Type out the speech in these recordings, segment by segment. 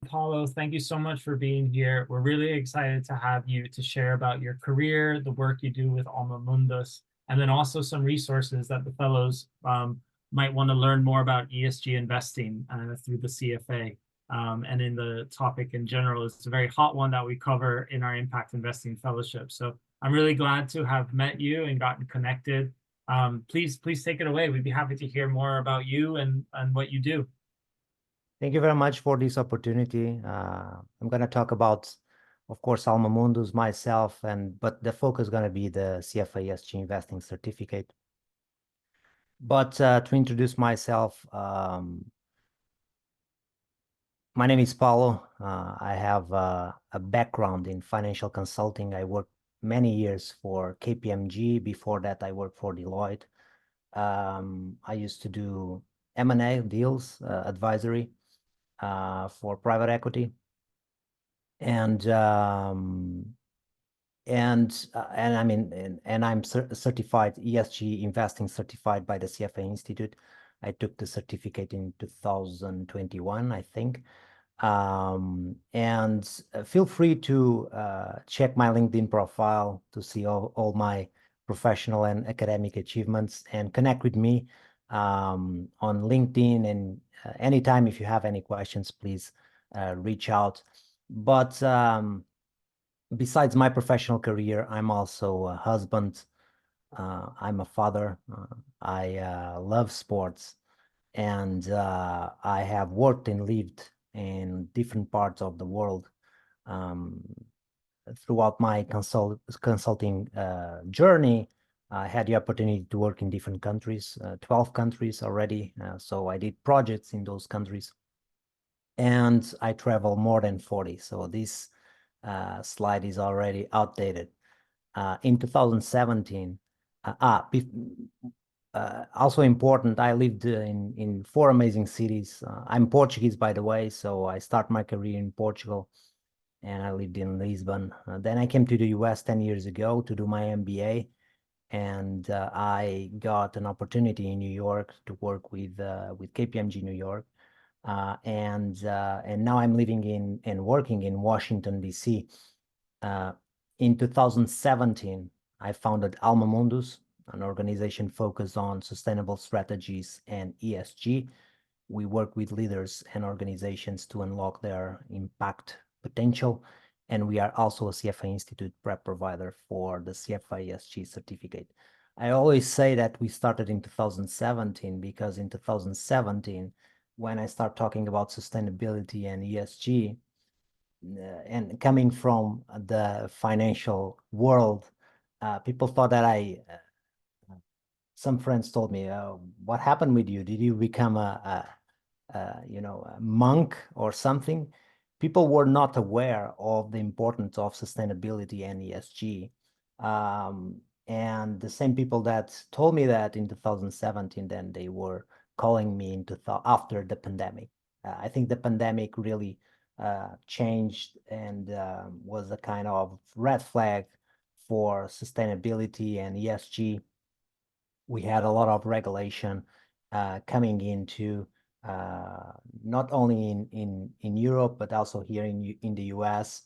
Paulo, thank you so much for being here. We're really excited to have you to share about your career, the work you do with Alma Mundus, and then also some resources that the fellows might want to learn more about ESG investing through the CFA. And in the topic in general, it's a very hot one that we cover in our Impact Investing Fellowship. So I'm really glad to have met you and gotten connected. Please take it away. We'd be happy to hear more about you and what you do. Thank you very much for this opportunity. I'm going to talk about, of course, Alma Mundus, myself, but the focus is going to be the CFA ESG Investing Certificate. But to introduce myself, my name is Paulo. I have a background in financial consulting. I worked many years for KPMG. Before that, I worked for Deloitte. I used to do M&A deals, advisory for private equity, and I'm certified ESG investing certified by the CFA Institute. I took the certificate in 2021, I think. Feel free to check my LinkedIn profile to see all my professional and academic achievements, and connect with me on LinkedIn. And anytime if you have any questions, please reach out. But besides my professional career, I'm also a husband. I'm a father. I love sports, and I have worked and lived in different parts of the world. Throughout my consulting journey, I had the opportunity to work in different countries, 12 countries already. So I did projects in those countries, and I travel more than 40. So this slide is already outdated. In 2017, also important, I lived in 4 amazing cities. I'm Portuguese, by the way, so I start my career in Portugal, and I lived in Lisbon. Then I came to the US 10 years ago to do my MBA, and I got an opportunity in New York to work with KPMG New York. And now I'm living in and working in Washington, D.C. In 2017, I founded Alma Mundus, an organization focused on sustainable strategies and ESG. We work with leaders and organizations to unlock their impact potential. And we are also a CFA Institute prep provider for the CFA ESG certificate. I always say that we started in 2017 because in 2017, when I start talking about sustainability and ESG, and coming from the financial world, people thought that some friends told me, what happened with you? Did you become a monk or something? People were not aware of the importance of sustainability and ESG. And the same people that told me that in 2017, then they were calling me after the pandemic. I think the pandemic really changed and was a kind of red flag for sustainability and ESG. We had a lot of regulation coming into not only in Europe, but also here in the US,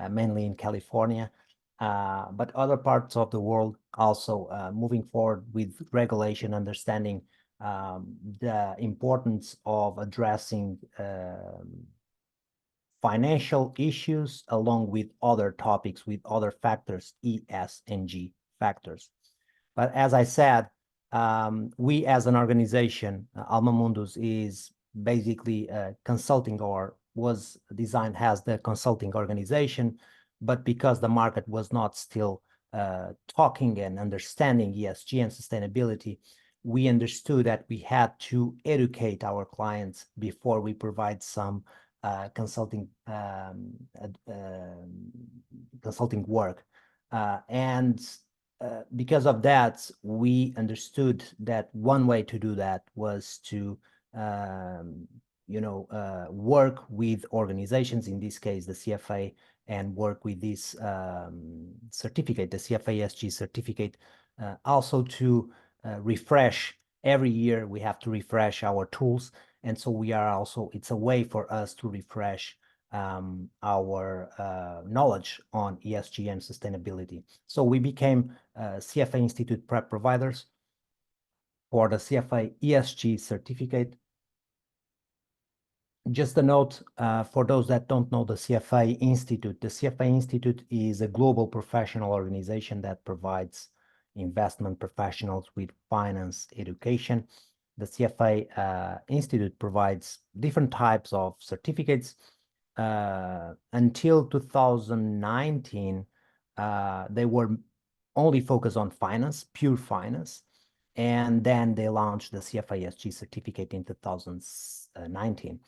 mainly in California, but other parts of the world also moving forward with regulation, understanding the importance of addressing financial issues along with other topics, with other factors, E, S, and G factors. But as I said, we as an organization, Alma Mundus is basically consulting, or was designed as the consulting organization, but because the market was not still talking and understanding ESG and sustainability, we understood that we had to educate our clients before we provide some consulting work. Because of that, we understood that one way to do that was to work with organizations, in this case the CFA, and work with this certificate, the CFA ESG certificate, also to refresh. Every year we have to refresh our tools, and so we are also, it's a way for us to refresh our knowledge on ESG and sustainability. So we became CFA Institute prep providers for the CFA ESG certificate. Just a note for those that don't know the CFA Institute. The CFA Institute is a global professional organization that provides investment professionals with finance education. The CFA Institute provides different types of certificates. Until 2019, they were only focused on finance, pure finance. And then they launched the CFA ESG certificate in 2019.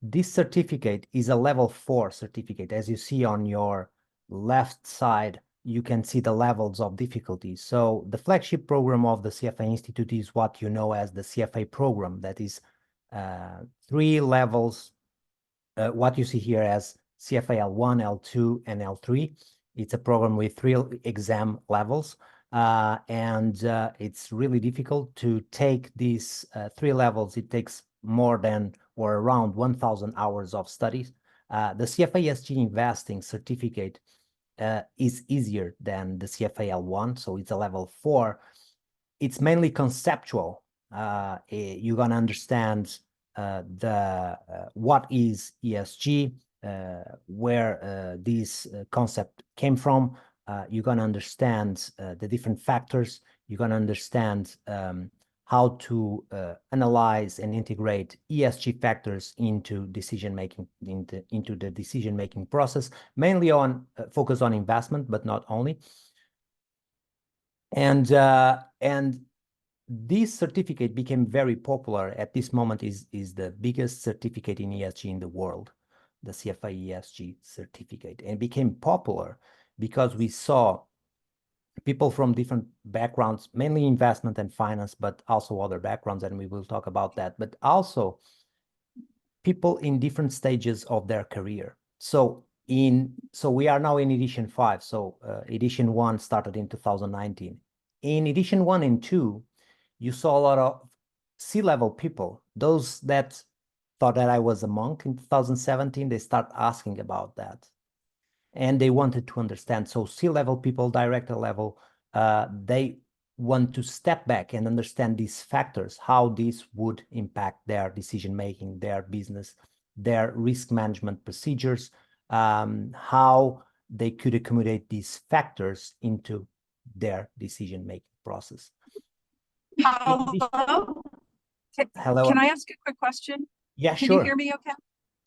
This certificate is a level 4 certificate. As you see on your left side, you can see the levels of difficulty. So the flagship program of the CFA Institute is what you know as the CFA program. That is 3 levels. What you see here as CFA L1, L2, and L3. It's a program with 3 exam levels. And it's really difficult to take these 3 levels. It takes more than or around 1,000 hours of studies. The CFA ESG Investing certificate is easier than the CFA L1, so it's a level 4. It's mainly conceptual. You're going to understand what is ESG, where this concept came from. You're going to understand the different factors. You're going to understand how to analyze and integrate ESG factors into decision-making, into the decision-making process, mainly on focus on investment, but not only. And this certificate became very popular. At this moment is the biggest certificate in ESG in the world, the CFA ESG certificate, and became popular because we saw people from different backgrounds, mainly investment and finance, but also other backgrounds, and we will talk about that, but also people in different stages of their career. So we are now in edition 5. So edition 1 started in 2019. In edition 1 and 2, you saw a lot of C-level people, those that thought that I was a monk in 2017, they start asking about that. And they wanted to understand. So C-level people, director level, they want to step back and understand these factors, how this would impact their decision-making, their business, their risk management procedures, how they could accommodate these factors into their decision-making process. Hello? Hello. Can I ask a quick question? Yeah, Can sure. you hear me okay?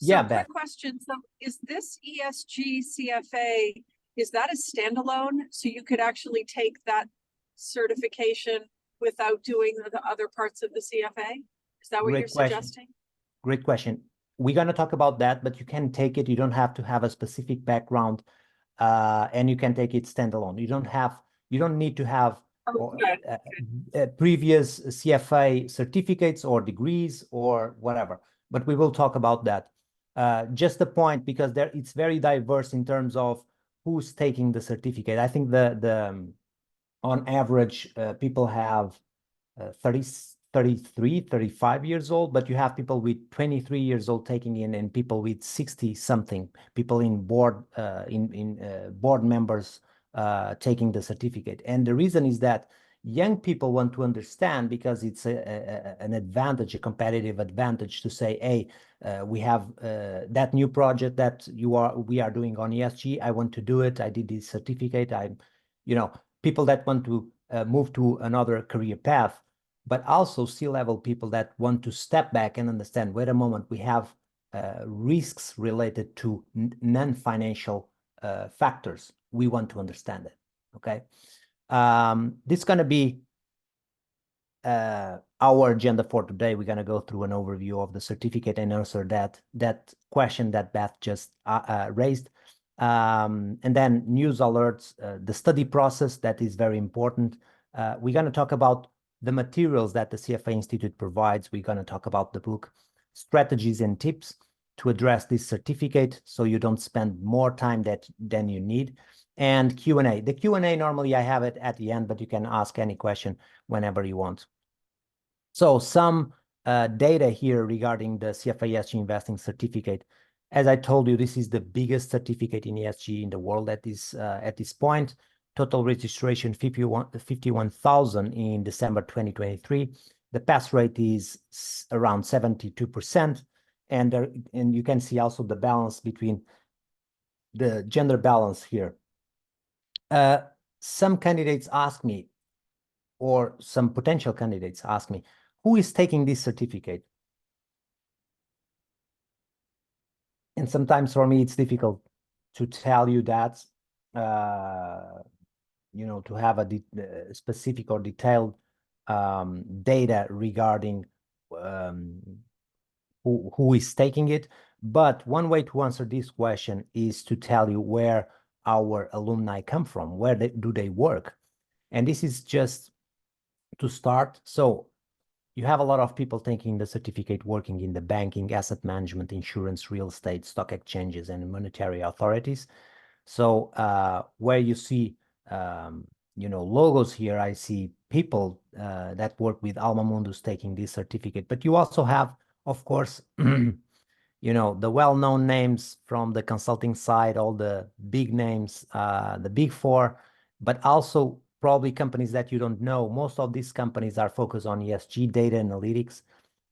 Yeah, So Beth. quick question. So is this ESG CFA, is that a standalone? So you could actually take that certification without doing the other parts of the CFA? Is that what Great you're question. suggesting? Great question. We're going to talk about that, but you can take it. You don't have to have a specific background, and you can take it standalone. You don't need to have previous CFA certificates or degrees or whatever, but we will talk about that. Just a point, because it's very diverse in terms of who's taking the certificate. I think on average, people have 33, 35 years old, but you have people with 23 years old taking in, and people with 60 something, people in board board members taking the certificate. And the reason is that young people want to understand, because it's an advantage, a competitive advantage, to say, hey, we have that new project that we are doing on ESG. I want to do it. I did this certificate. People that want to move to another career path, but also C-level people that want to step back and understand, wait a moment, we have risks related to non-financial factors. We want to understand it, okay? This is going to be our agenda for today. We're going to go through an overview of the certificate and answer that question that Beth just raised. And then news alerts, the study process, that is very important. We're going to talk about the materials that the CFA Institute provides. We're going to talk about the book, strategies and tips to address this certificate so you don't spend more time than you need. And Q&A. The Q&A, normally I have it at the end, but you can ask any question whenever you want. So some data here regarding the CFA ESG Investing Certificate. As I told you, this is the biggest certificate in ESG in the world at this point. Total registration 51,000 in December 2023. The pass rate is around 72%. And you can see also the balance between the gender balance here. Some candidates ask me, or some potential candidates ask me, who is taking this certificate? And sometimes for me, it's difficult to tell you that, to have a specific or detailed data regarding who is taking it. But one way to answer this question is to tell you where our alumni come from, where do they work. And this is just to start. So you have a lot of people taking the certificate working in the banking, asset management, insurance, real estate, stock exchanges, and monetary authorities. So where you see, logos here, I see people that work with Alma Mundus taking this certificate. But you also have, of course, the well-known names from the consulting side, all the big names, the big four, but also probably companies that you don't know. Most of these companies are focused on ESG data analytics.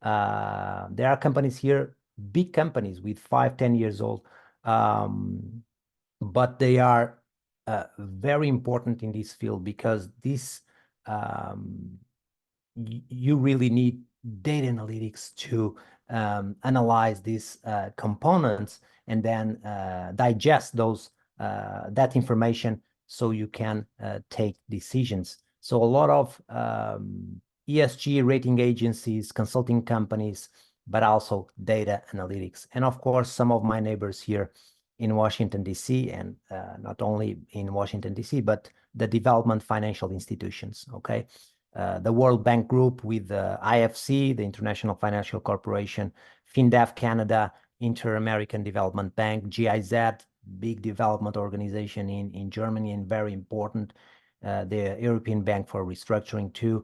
There are companies here, big companies with 5-10 years old, but they are very important in this field because this you really need data analytics to analyze these components and then digest that information so you can take decisions. So a lot of ESG rating agencies, consulting companies, but also data analytics. And of course, some of my neighbors here in Washington, D.C., and not only in Washington, D.C., but the development financial institutions, okay? The World Bank Group with the IFC, the International Financial Corporation, FinDev Canada, Inter-American Development Bank, GIZ, big development organization in Germany and very important, the European Bank for Restructuring too,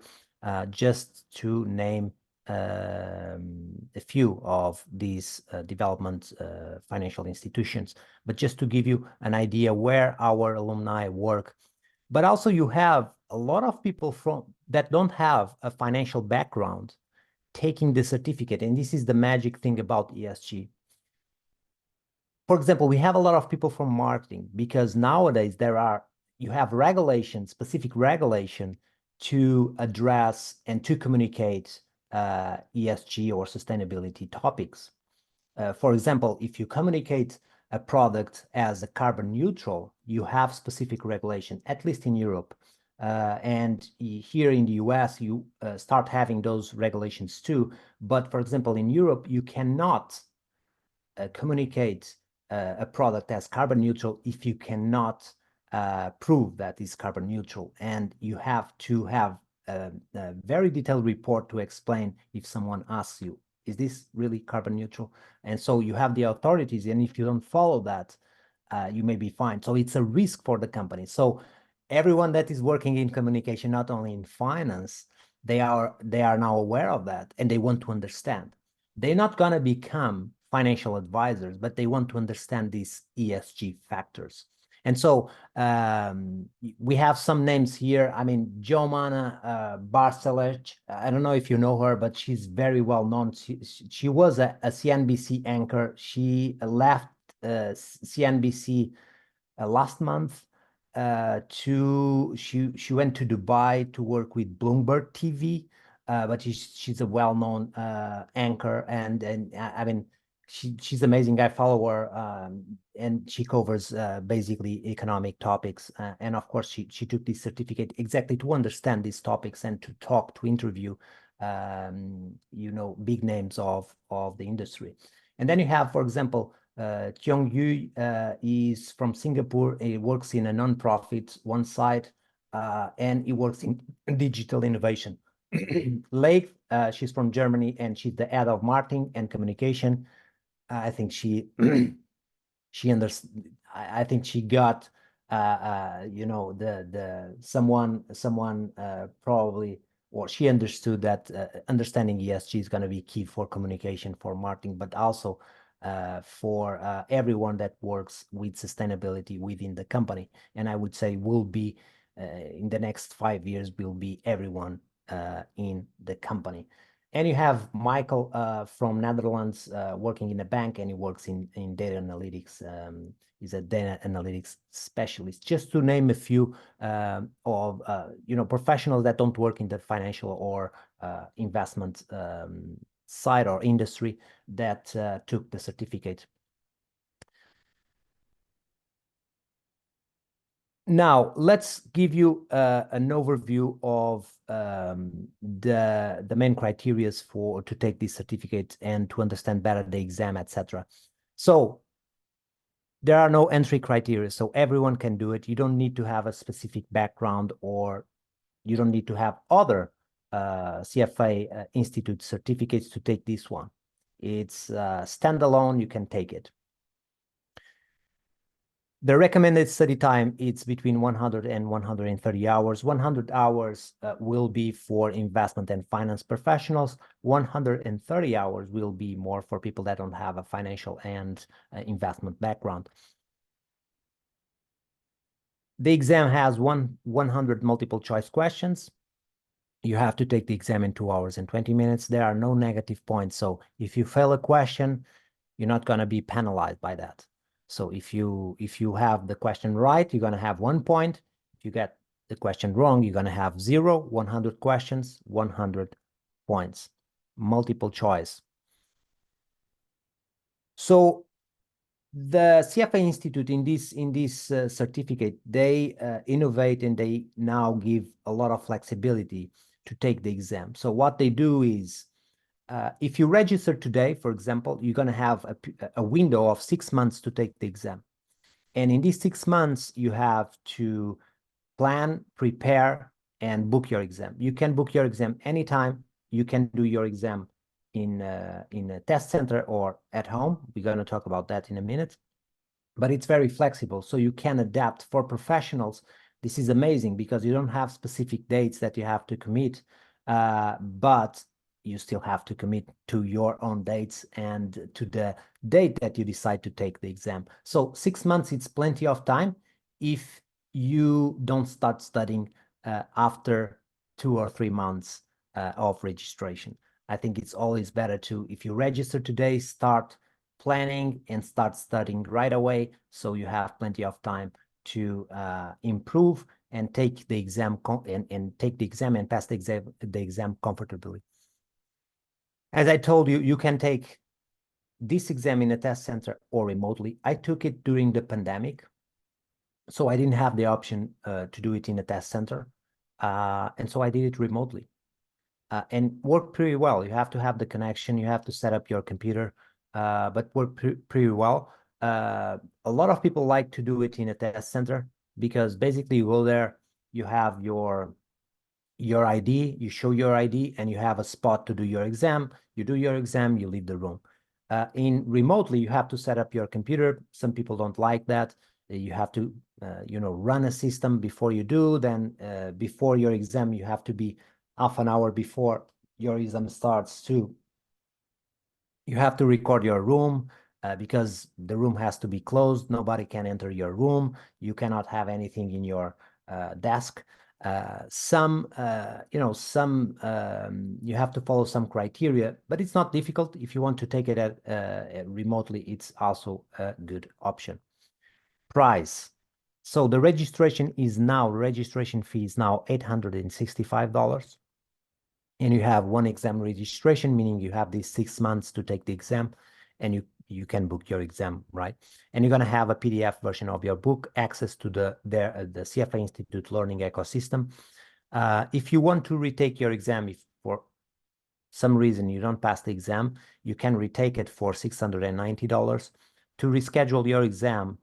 just to name a few of these development financial institutions. But just to give you an idea where our alumni work. But also you have a lot of people that don't have a financial background taking the certificate. And this is the magic thing about ESG. For example, we have a lot of people from marketing because nowadays you have regulation, specific regulation to address and to communicate ESG or sustainability topics. For example, if you communicate a product as a carbon neutral, you have specific regulation, at least in Europe. And here in the US, you start having those regulations too. But for example, in Europe, you cannot communicate a product as carbon neutral if you cannot prove that it's carbon neutral. And you have to have a very detailed report to explain if someone asks you, is this really carbon neutral? And so you have the authorities, and if you don't follow that, you may be fined. So it's a risk for the company. So everyone that is working in communication, not only in finance, they are now aware of that, and they want to understand. They're not going to become financial advisors, but they want to understand these ESG factors. And so we have some names here. I mean, Jomana Barcelech, I don't know if you know her, but she's very well known. She was a CNBC anchor. She left CNBC last month. She went to Dubai to work with Bloomberg TV, but she's a well-known anchor, and I mean, she's amazing. I follow her, and she covers basically economic topics. And of course, she took this certificate exactly to understand these topics and to interview, big names of the industry. And then you have, for example, Kyung Yu is from Singapore. He works in a non-profit one side, and he works in digital innovation. Leigh, she's from Germany, and she's the head of marketing and communication. I think she I think she got someone probably, or she understood that understanding ESG is going to be key for communication, for marketing, but also for everyone that works with sustainability within the company. And I would say will be, in the next 5 years, will be everyone in the company. And you have Michael from Netherlands working in a bank, and he works in data analytics. He's a data analytics specialist, just to name a few of professionals that don't work in the financial or investment side or industry that took the certificate. Now, let's give you an overview of the main criteria to take this certificate and to understand better the exam, etc. So there are no entry criteria, so everyone can do it. You don't need to have a specific background, or you don't need to have other CFA Institute certificates to take this one. It's standalone, you can take it. The recommended study time, it's between 100 and 130 hours. 100 hours will be for investment and finance professionals. 130 hours will be more for people that don't have a financial and investment background. The exam has 100 multiple choice questions. You have to take the exam in 2 hours and 20 minutes. There are no negative points. So if you fail a question, you're not going to be penalized by that. So if you have the question right, you're going to have 1 point. If you get the question wrong, you're going to have 0. 100 questions, 100 points. Multiple choice. So the CFA Institute in this certificate, they innovate, and they now give a lot of flexibility to take the exam. So what they do is, if you register today, for example, you're going to have a window of 6 months to take the exam. And in these 6 months, you have to plan, prepare, and book your exam. You can book your exam anytime. You can do your exam in a test center or at home. We're going to talk about that in a minute. But it's very flexible, so you can adapt. For professionals, this is amazing because you don't have specific dates that you have to commit, but you still have to commit to your own dates and to the date that you decide to take the exam. So 6 months, it's plenty of time if you don't start studying after 2 or 3 months of registration. I think it's always better to, if you register today, start planning and start studying right away, so you have plenty of time to improve and take the exam and pass the exam comfortably. As I told you, you can take this exam in a test center or remotely. I took it during the pandemic, so I didn't have the option to do it in a test center, and so I did it remotely, and worked pretty well. You have to have the connection, you have to set up your computer, but worked pretty well. A lot of people like to do it in a test center because basically you go there, you have your ID, you show your ID, and you have a spot to do your exam. You do your exam, you leave the room. In remotely, you have to set up your computer. Some people don't like that. You have to, run a system before you do. Then before your exam, you have to be half an hour before your exam starts too. You have to record your room because the room has to be closed. Nobody can enter your room. You cannot have anything in your desk. You have to follow some criteria, but it's not difficult. If you want to take it remotely, it's also a good option. Price. So the registration fee is now $865. And you have one exam registration, meaning you have these 6 months to take the exam, and you can book your exam, right? And you're going to have a PDF version of your book, access to the CFA Institute Learning Ecosystem. If you want to retake your exam, if for some reason you don't pass the exam, you can retake it for $690. To reschedule your exam,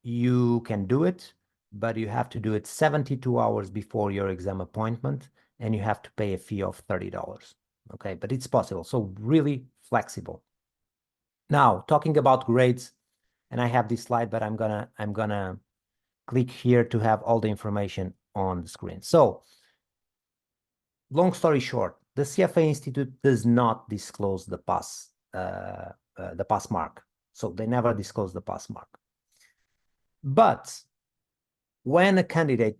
you can do it, but you have to do it 72 hours before your exam appointment, and you have to pay a fee of $30. Okay, but it's possible. So really flexible. Now, talking about grades, and I have this slide, but I'm gonna click here to have all the information on the screen. So, long story short, the CFA Institute does not disclose the pass mark. So they never disclose the pass mark. But when a candidate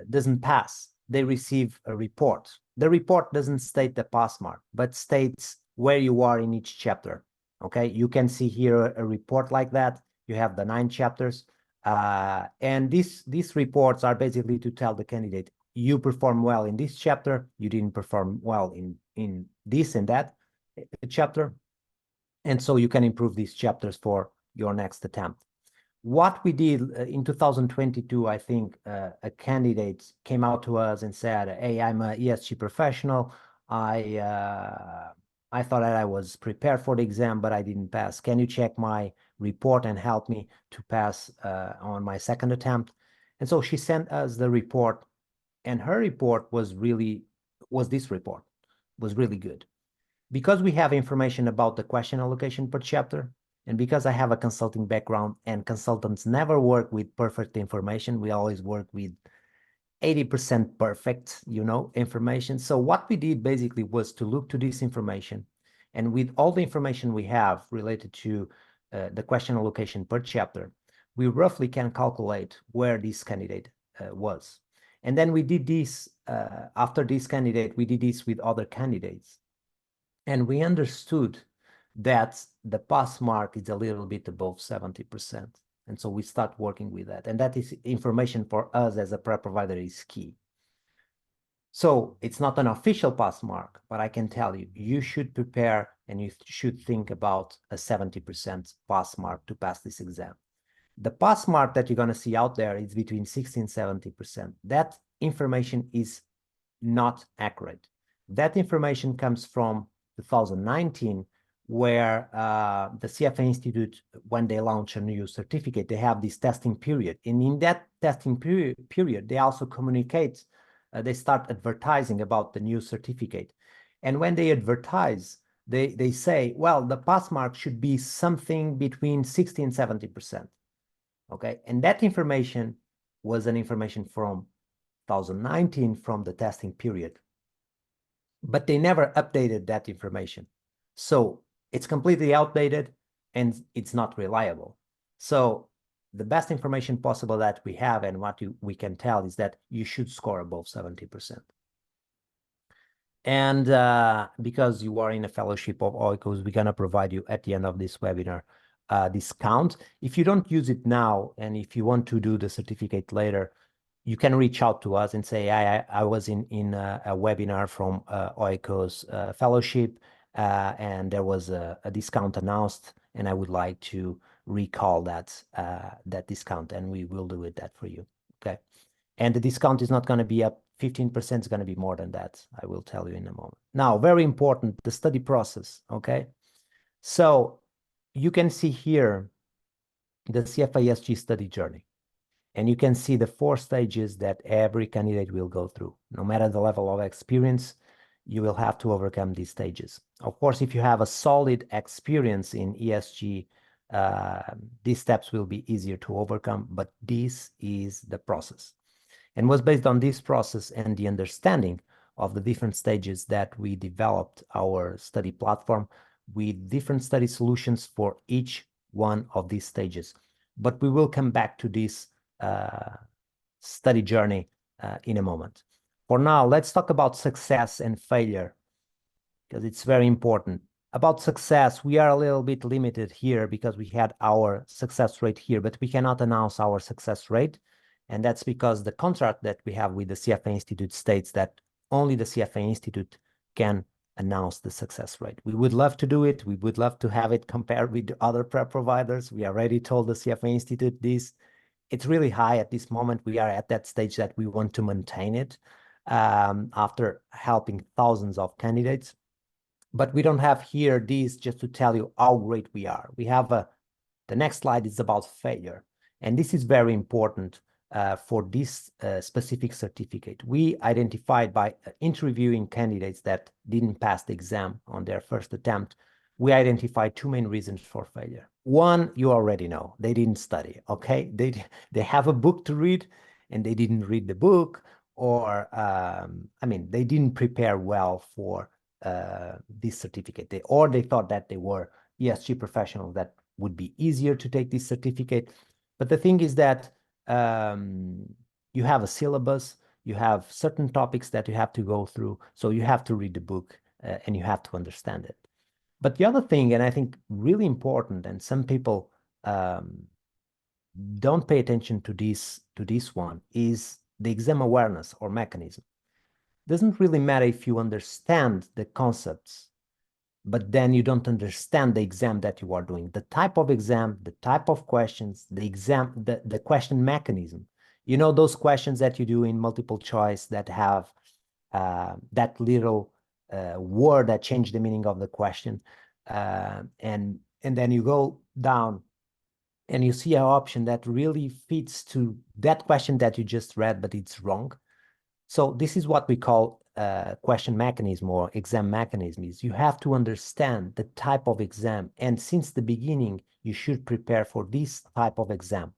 doesn't pass, they receive a report. The report doesn't state the pass mark, but states where you are in each chapter. Okay, you can see here a report like that. You have the 9 chapters. And these reports are basically to tell the candidate, you perform well in this chapter, you didn't perform well in this and that chapter. And so you can improve these chapters for your next attempt. What we did in 2022, I think a candidate came out to us and said, hey, I'm an ESG professional. I thought that I was prepared for the exam, but I didn't pass. Can you check my report and help me to pass on my second attempt? And so she sent us the report, and her report was really good. Because we have information about the question allocation per chapter, and because I have a consulting background and consultants never work with perfect information, we always work with 80% perfect, information. So what we did basically was to look to this information, and with all the information we have related to the question allocation per chapter, we roughly can calculate where this candidate was. And then we did this, after this candidate, we did this with other candidates. And we understood that the pass mark is a little bit above 70%. And so we start working with that. And that is information for us as a prep provider is key. So it's not an official pass mark, but I can tell you, you should prepare and you should think about a 70% pass mark to pass this exam. The pass mark that you're going to see out there is between 60 and 70%. That information is not accurate. That information comes from 2019, where the CFA Institute, when they launch a new certificate, they have this testing period. And in that testing period, they also communicate, they start advertising about the new certificate. And when they advertise, they say, well, the pass mark should be something between 60 and 70%. Okay, and that information was an information from 2019 from the testing period. But they never updated that information. So it's completely outdated and it's not reliable. So the best information possible that we have and what we can tell is that you should score above 70%. And because you are in a fellowship of oikos, we're going to provide you at the end of this webinar discount. If you don't use it now, and if you want to do the certificate later, you can reach out to us and say, I was in a webinar from oikos fellowship, and there was a discount announced, and I would like to recall that discount, and we will do that for you. Okay. And the discount is not going to be up 15%, it's going to be more than that. I will tell you in a moment. Now, very important, the study process. Okay. So you can see here the CFA ESG study journey. And you can see the 4 stages that every candidate will go through. No matter the level of experience, you will have to overcome these stages. Of course, if you have a solid experience in ESG, these steps will be easier to overcome, but this is the process. And was based on this process and the understanding of the different stages that we developed our study platform with different study solutions for each one of these stages. But we will come back to this study journey in a moment. For now, let's talk about success and failure, because it's very important. About success, we are a little bit limited here because we had our success rate here, but we cannot announce our success rate. And that's because the contract that we have with the CFA Institute states that only the CFA Institute can announce the success rate. We would love to do it. We would love to have it compared with other prep providers. We already told the CFA Institute this. It's really high at this moment. We are at that stage that we want to maintain it after helping thousands of candidates. But we don't have here this just to tell you how great we are. We have the next slide is about failure. And this is very important for this specific certificate. We identified by interviewing candidates that didn't pass the exam on their first attempt, we identified 2 main reasons for failure. One, you already know, they didn't study, okay? They have a book to read and they didn't read the book, or, they didn't prepare well for this certificate. Or they thought that they were ESG professionals that would be easier to take this certificate. But the thing is that you have a syllabus, you have certain topics that you have to go through, so you have to read the book and you have to understand it. But the other thing, and I think really important, and some people don't pay attention to this one, is the exam awareness or mechanism. Doesn't really matter if you understand the concepts, but then you don't understand the exam that you are doing, the type of exam, the type of questions, the exam, the question mechanism. You know, those questions that you do in multiple choice that have that little word that changed the meaning of the question. And then you go down and you see an option that really fits to that question that you just read, but it's wrong. So this is what we call question mechanism or exam mechanism. Is you have to understand the type of exam, and since the beginning, you should prepare for this type of exam.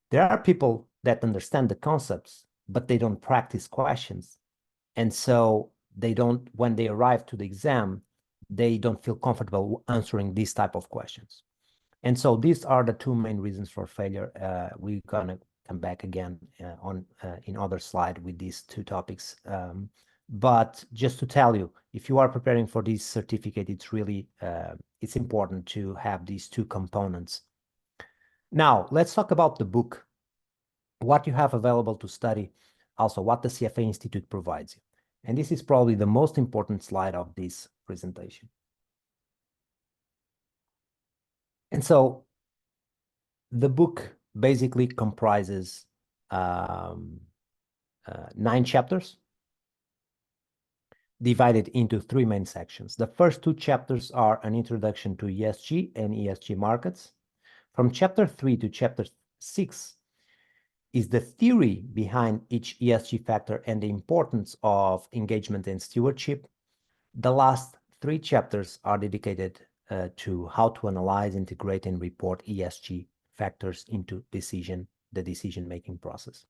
There are people that understand the concepts, but they don't practice questions. And so they don't, when they arrive to the exam, they don't feel comfortable answering these type of questions. And so these are the two main reasons for failure. We're gonna come back again in other slide with these two topics. But just to tell you, if you are preparing for this certificate, it's really, it's important to have these two components. Now, let's talk about the book, what you have available to study, also what the CFA Institute provides you. And this is probably the most important slide of this presentation. And so the book basically comprises 9 chapters divided into 3 main sections. The first 2 chapters are an introduction to ESG and ESG markets. From chapter 3 to chapter 6 is the theory behind each ESG factor and the importance of engagement and stewardship. The last 3 chapters are dedicated to how to analyze, integrate, and report ESG factors into the decision-making process.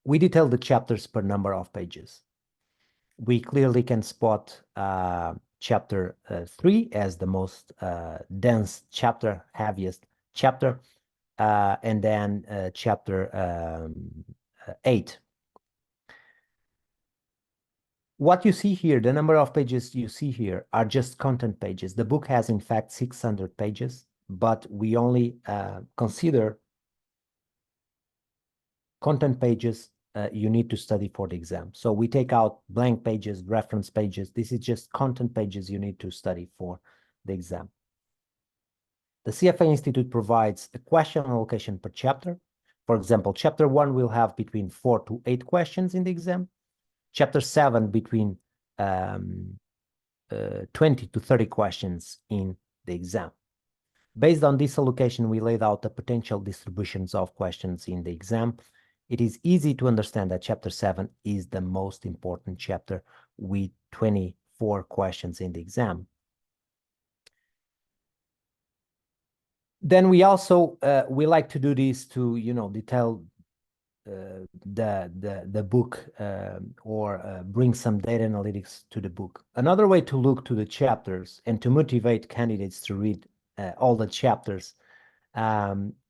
We detail the chapters per number of pages. We clearly can spot chapter 3 as the most dense chapter, heaviest chapter, and then chapter 8. What you see here, the number of pages you see here are just content pages. The book has, in fact, 600 pages, but we only consider content pages you need to study for the exam. So we take out blank pages, reference pages. This is just content pages you need to study for the exam. The CFA Institute provides a question allocation per chapter. For example, chapter 1 will have between 4 to 8 questions in the exam. Chapter 7 between 20 to 30 questions in the exam. Based on this allocation, we laid out the potential distributions of questions in the exam. It is easy to understand that chapter 7 is the most important chapter with 24 questions in the exam. Then we also, we like to do this to, detail the book or bring some data analytics to the book. Another way to look to the chapters and to motivate candidates to read all the chapters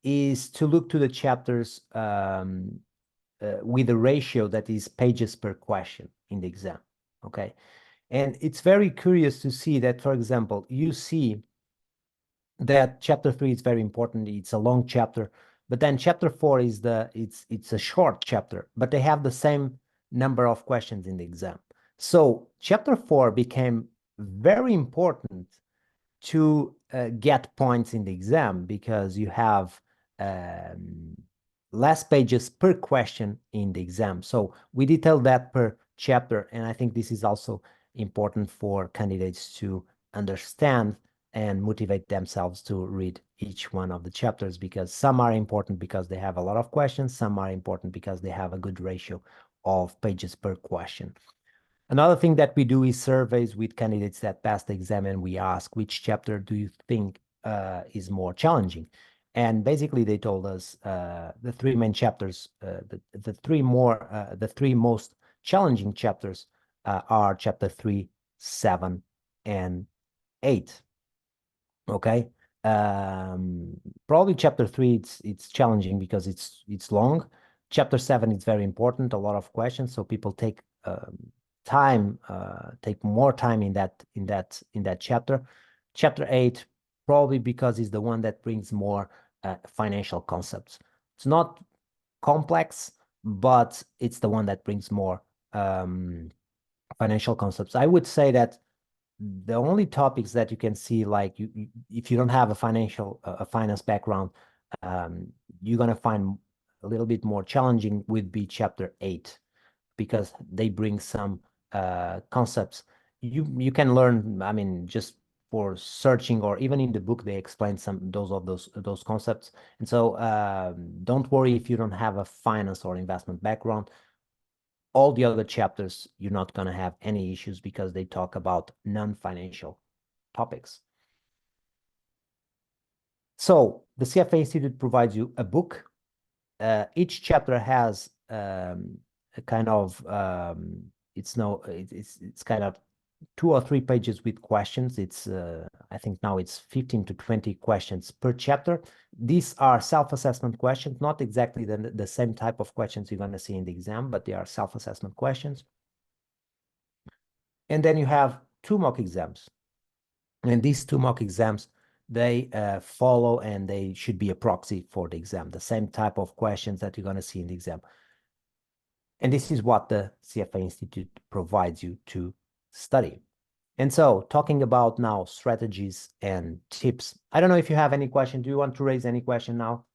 is to look to the chapters with a ratio that is pages per question in the exam, okay? And it's very curious to see that, for example, you see that chapter 3 is very important. It's a long chapter. But then chapter 4 is it's a short chapter, but they have the same number of questions in the exam. So chapter 4 became very important to get points in the exam because you have less pages per question in the exam. So we detail that per chapter, and I think this is also important for candidates to understand and motivate themselves to read each one of the chapters, because some are important because they have a lot of questions, some are important because they have a good ratio of pages per question. Another thing that we do is surveys with candidates that pass the exam, and we ask, which chapter do you think is more challenging? And basically they told us the 3 main chapters, the 3 most challenging chapters are chapter 3, 7, and 8. Okay, Probably chapter 3, it's challenging because it's long. Chapter 7, it's very important, a lot of questions, so people take take more time in that chapter. Chapter 8, probably because it's the one that brings more financial concepts. It's not complex, but it's the one that brings more financial concepts. I would say that the only topics that you can see, like if you don't have a finance background, you're gonna find a little bit more challenging would be chapter 8, because they bring some concepts you can learn. I mean, just for searching, or even in the book they explain some those concepts. And so don't worry if you don't have a finance or investment background. All the other chapters, you're not going to have any issues because they talk about non-financial topics. So the CFA Institute provides you a book. Each chapter has a kind of it's kind of 2 or 3 pages with questions. It's I think now it's 15 to 20 questions per chapter. These are self-assessment questions, not exactly the same type of questions you're going to see in the exam, but they are self-assessment questions. And then you have 2 mock exams. And these 2 mock exams, they follow, and they should be a proxy for the exam, the same type of questions that you're going to see in the exam. And this is what the CFA Institute provides you to study. And so, talking about now strategies and tips, I don't know if you have any question. Do you want to raise any question now?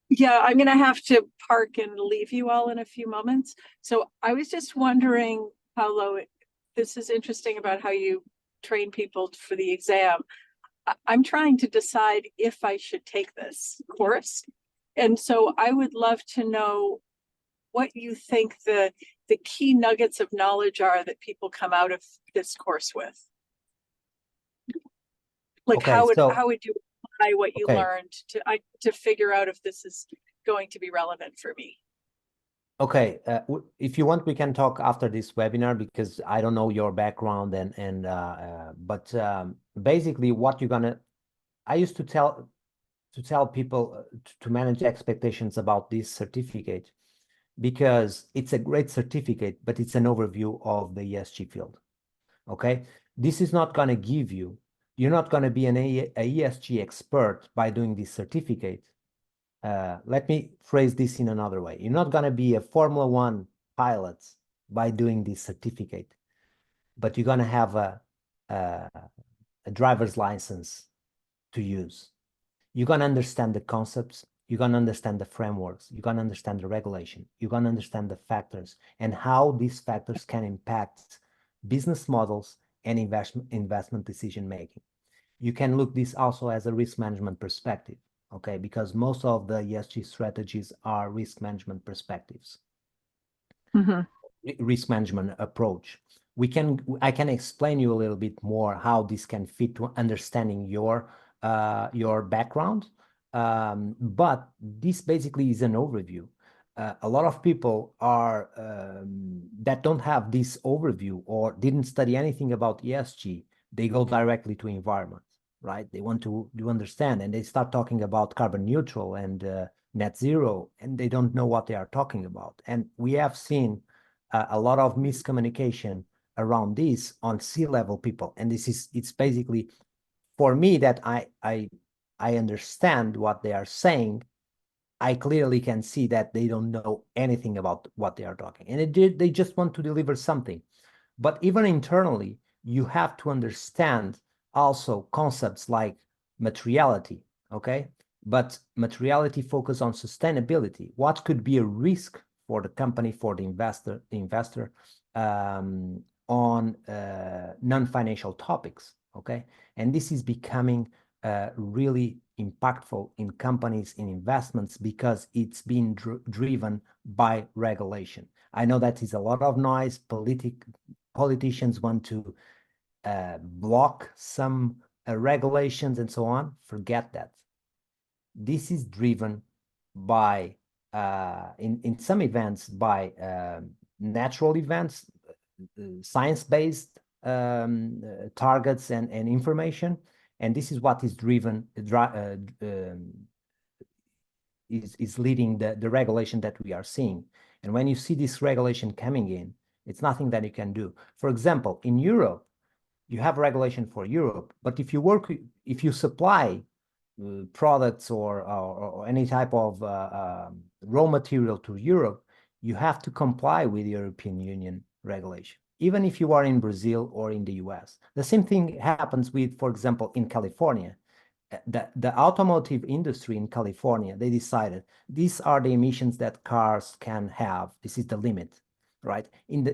Yeah, I'm going to have to park and leave you all in a few moments. So I was just wondering, Paulo, this is interesting about how you train people for the exam. I'm trying to decide if I should take this course. And so I would love to know what you think the key nuggets of knowledge are that people come out of this course with. Like, Okay, how would you apply what you learned to figure out if this is going to be relevant for me? Okay, if you want, we can talk after this webinar, because I don't know your background but basically what you're gonna, I used to tell people to manage expectations about this certificate, because it's a great certificate, but it's an overview of the ESG field. Okay, this is not gonna give you, you're not gonna be an ESG expert by doing this certificate. Let me phrase this in another way. You're not going to be a Formula 1 pilot by doing this certificate, but you're going to have a driver's license to use. You're going to understand the concepts. You're going to understand the frameworks. You're going to understand the regulation. You're going to understand the factors and how these factors can impact business models and investment decision making. You can look this also as a risk management perspective. Okay, because most of the ESG strategies are risk management perspectives, risk management approach. I can explain you a little bit more how this can fit to understanding your background, but this basically is an overview. A lot of people are that don't have this overview or didn't study anything about ESG. They go directly to environment. Right? They want to understand, and they start talking about carbon neutral and net zero, and they don't know what they are talking about. And we have seen a lot of miscommunication around this on C-level people. And it's basically, for me, that I understand what they are saying. I clearly can see that they don't know anything about what they are talking, and they just want to deliver something. But even internally, you have to understand also concepts like materiality, okay? But materiality focus on sustainability. What could be a risk for the company, for the investor on non-financial topics, okay? And this is becoming really impactful in companies, in investments, because it's being driven by regulation. I know that is a lot of noise. Politicians want to block some regulations and so on. Forget that. This is driven by, in some events, by natural events, science-based targets and information. And this is what is is leading the regulation that we are seeing. And when you see this regulation coming in, it's nothing that you can do. For example, in Europe, you have regulation for Europe, but if you supply products or any type of raw material to Europe, you have to comply with European Union regulation, even if you are in Brazil or in the US. The same thing happens with, for example, in California. The automotive industry in California, they decided these are the emissions that cars can have. This is the limit, right? In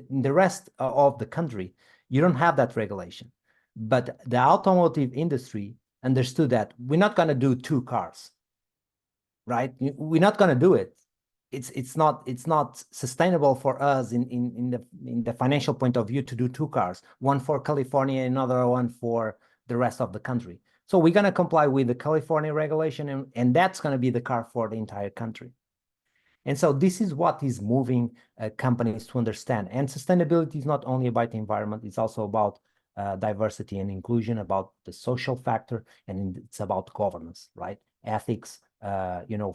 the rest of the country, you don't have that regulation. But the automotive industry understood that we're not going to do 2 cars, right? We're not going to do it. It's not sustainable for us in the financial point of view to do 2 cars, one for California, another one for the rest of the country. So we're going to comply with the California regulation, and that's going to be the car for the entire country. And so this is what is moving companies to understand. And sustainability is not only about the environment, it's also about diversity and inclusion, about the social factor, and it's about governance, right? Ethics,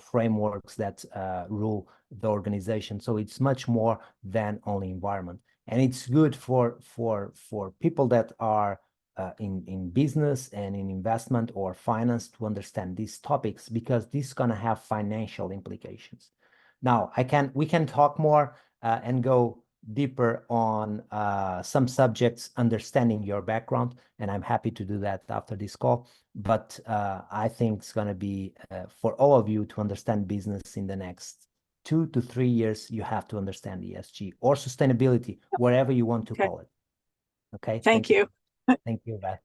frameworks that rule the organization. So it's much more than only environment. And it's good for people that are in business and in investment or finance to understand these topics, because this is going to have financial implications. Now, we can talk more and go deeper on some subjects, understanding your background, and I'm happy to do that after this call. But I think it's going to be for all of you to understand business in the next 2 to 3 years. You have to understand ESG or sustainability, wherever you want to call it. Okay. Thank you. Thank you, Beth.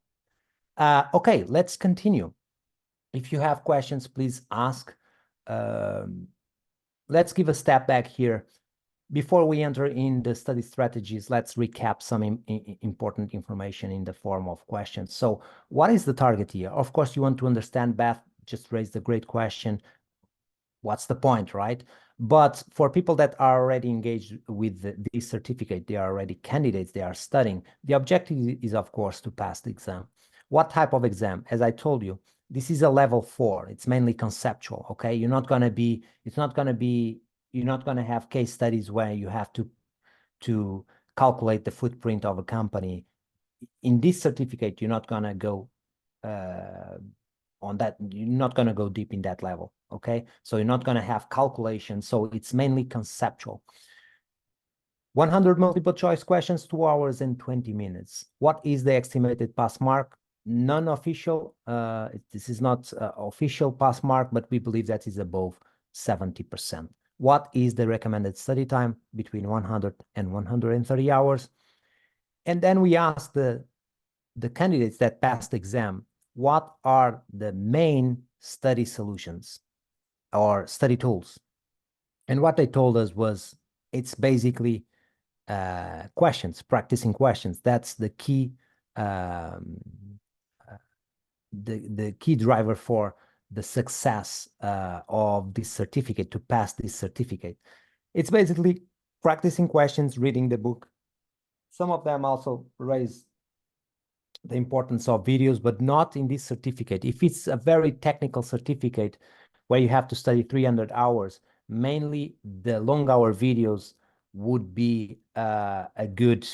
Okay, let's continue. If you have questions, please ask. Let's give a step back here. Before we enter in the study strategies, let's recap some important information in the form of questions. So what is the target here? Of course, you want to understand. Beth just raised a great question. What's the point, right? But for people that are already engaged with this certificate, they are already candidates, they are studying. The objective is, of course, to pass the exam. What type of exam? As I told you, this is a level 4. It's mainly conceptual, okay? You're not going to have case studies where you have to calculate the footprint of a company. In this certificate, you're not going to go on that. You're not going to go deep in that level, okay? So you're not going to have calculations. So it's mainly conceptual. 100 multiple choice questions, 2 hours and 20 minutes. What is the estimated pass mark? Non-official. This is not official pass mark, but we believe that is above 70%. What is the recommended study time? Between 100 and 130 hours. And then we ask the candidates that passed the exam, what are the main study solutions or study tools? And what they told us was, it's basically questions, practicing questions. That's the key, the key driver for the success of this certificate, to pass this certificate. It's basically practicing questions, reading the book. Some of them also raise the importance of videos, but not in this certificate. If it's a very technical certificate where you have to study 300 hours, mainly the long hour videos would be a good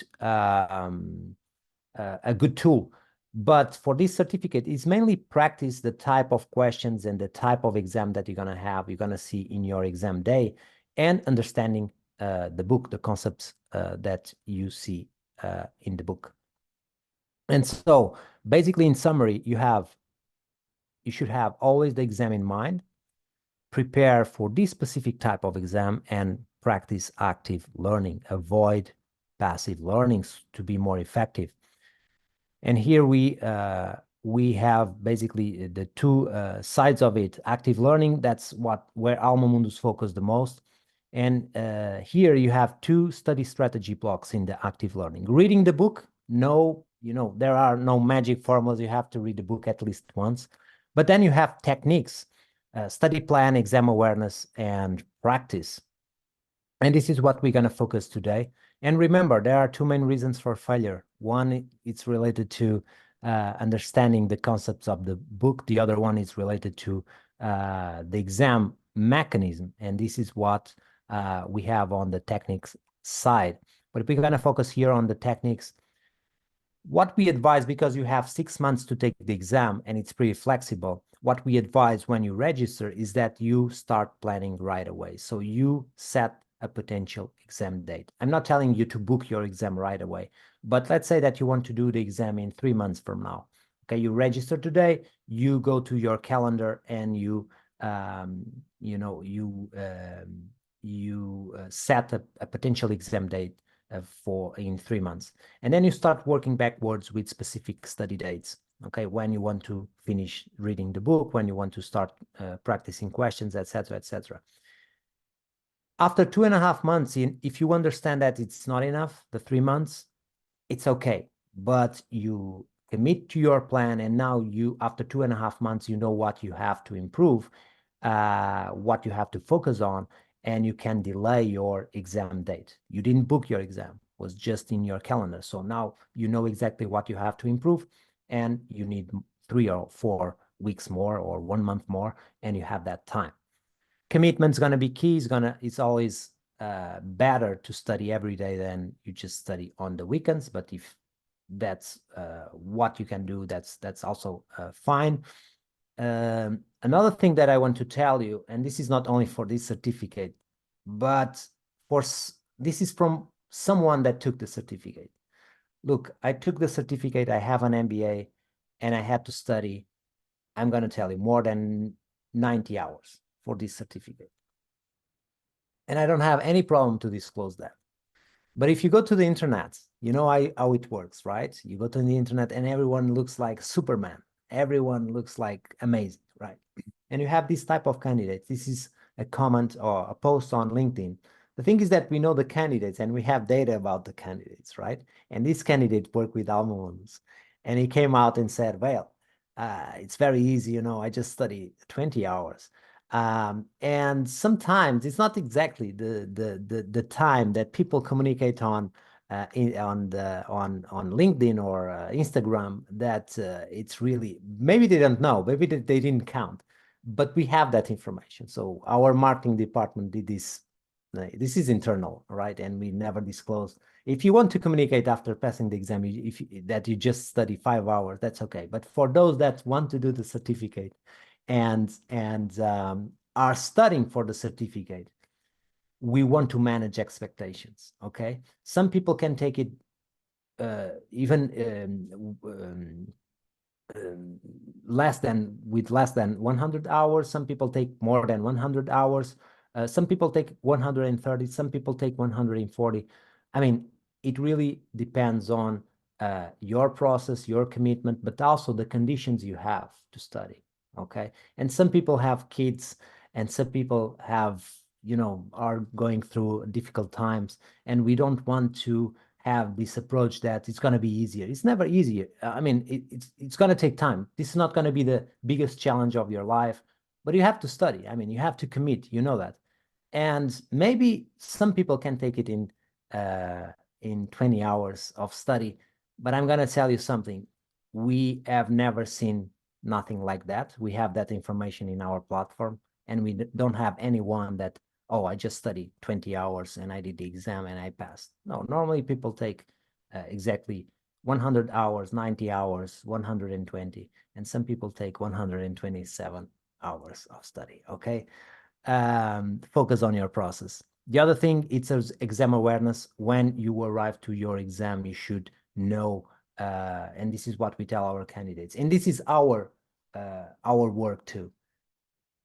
tool. But for this certificate, it's mainly practice the type of questions and the type of exam that you're going to have, you're going to see in your exam day, and understanding the book, the concepts that you see in the book. And so basically, in summary, you should have always the exam in mind, prepare for this specific type of exam, and practice active learning. Avoid passive learnings to be more effective. And here we have basically the 2 sides of it. Active learning, that's where Alma Mundus focus the most. And here you have 2 study strategy blocks in the active learning. Reading the book, there are no magic formulas. You have to read the book at least once. But then you have techniques, study plan, exam awareness, and practice. And this is what we're going to focus today. And remember, there are 2 main reasons for failure. One, it's related to understanding the concepts of the book. The other one is related to the exam mechanism, and this is what we have on the techniques side. But we're going to focus here on the techniques. What we advise, because you have 6 months to take the exam and it's pretty flexible, what we advise when you register is that you start planning right away. So you set a potential exam date. I'm not telling you to book your exam right away, but let's say that you want to do the exam in 3 months from now. Okay, you register today, you go to your calendar and you set a potential exam date for in 3 months, and then you start working backwards with specific study dates. Okay, when you want to finish reading the book, when you want to start practicing questions, etc., etc. After 2.5 months, if you understand that it's not enough, the 3 months, it's okay. But you commit to your plan, and now you, after 2.5 months, you know what you have to improve, what you have to focus on, and you can delay your exam date. You didn't book your exam, it was just in your calendar. So now you know exactly what you have to improve, and you need 3 or 4 weeks more or 1 month more, and you have that time. Commitment's going to be key. It's always better to study every day than you just study on the weekends. But if that's what you can do, that's also fine. Another thing that I want to tell you, and this is not only for this certificate, but this is from someone that took the certificate. Look, I took the certificate, I have an MBA, and I had to study, I'm going to tell you, more than 90 hours for this certificate. And I don't have any problem to disclose that. But if you go to the internet, you know how it works, right? You go to the internet and everyone looks like Superman. Everyone looks like amazing, right? And you have this type of candidates. This is a comment or a post on LinkedIn. The thing is that we know the candidates and we have data about the candidates, right? And this candidate worked with alma, and he came out and said, well, it's very easy, you know, I just study 20 hours. And sometimes it's not exactly the time that people communicate on LinkedIn or Instagram that it's really, maybe they don't know, maybe they didn't count, but we have that information. So our marketing department did this. This is internal, right? And we never disclose. If you want to communicate after passing the exam, that you just study 5 hours, that's okay. But for those that want to do the certificate and are studying for the certificate, we want to manage expectations, okay? Some people can take it less than 100 hours. Some people take more than 100 hours. Some people take 130, some people take 140. I mean, it really depends on your process, your commitment, but also the conditions you have to study, okay? And some people have kids, and some people have, you know, are going through difficult times, and we don't want to have this approach that it's going to be easier. It's never easier. I mean, it's going to take time. This is not going to be the biggest challenge of your life, but you have to study. I mean, you have to commit, you know that. And maybe some people can take it in 20 hours of study, but I'm going to tell you something. We have never seen nothing like that. We have that information in our platform, and we don't have anyone that, oh, I just studied 20 hours and I did the exam and I passed. No, normally people take exactly 100 hours, 90 hours, 120, and some people take 127 hours of study, okay? Focus on your process. The other thing, it's exam awareness. When you arrive to your exam, you should know, and this is what we tell our candidates, and this is our work too.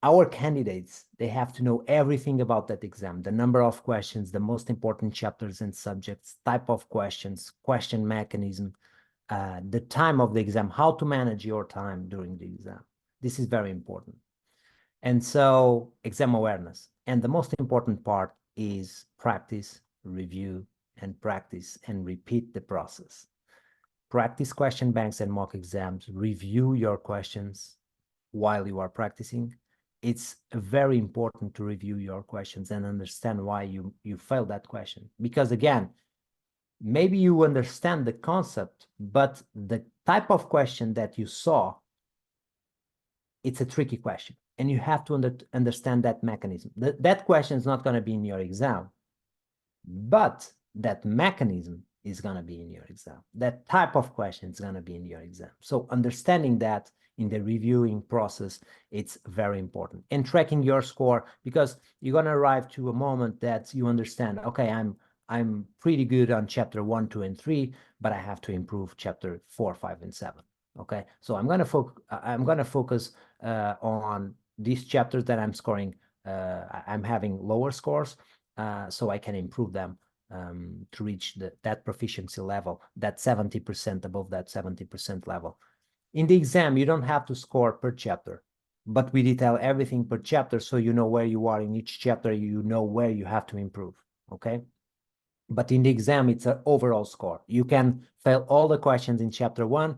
Our candidates, they have to know everything about that exam, the number of questions, the most important chapters and subjects, type of questions, question mechanism, the time of the exam, how to manage your time during the exam. This is very important. And so exam awareness. And the most important part is practice, review, and practice and repeat the process. Practice question banks and mock exams. Review your questions while you are practicing. It's very important to review your questions and understand why you failed that question. Because again, maybe you understand the concept, but the type of question that you saw, it's a tricky question. And you have to understand that mechanism. That question is not going to be in your exam, but that mechanism is going to be in your exam. That type of question is going to be in your exam. So understanding that in the reviewing process, it's very important. And tracking your score, because you're going to arrive to a moment that you understand, okay, I'm pretty good on chapter 1, 2, and 3, but I have to improve chapter 4, 5, and 7. Okay, so I'm going to focus on these chapters that I'm scoring. I'm having lower scores, so I can improve them to reach that proficiency level, that 70%, above that 70% level. In the exam, you don't have to score per chapter, but we detail everything per chapter, so you know where you are in each chapter, you know where you have to improve. Okay. But in the exam, it's an overall score. You can fail all the questions in chapter 1,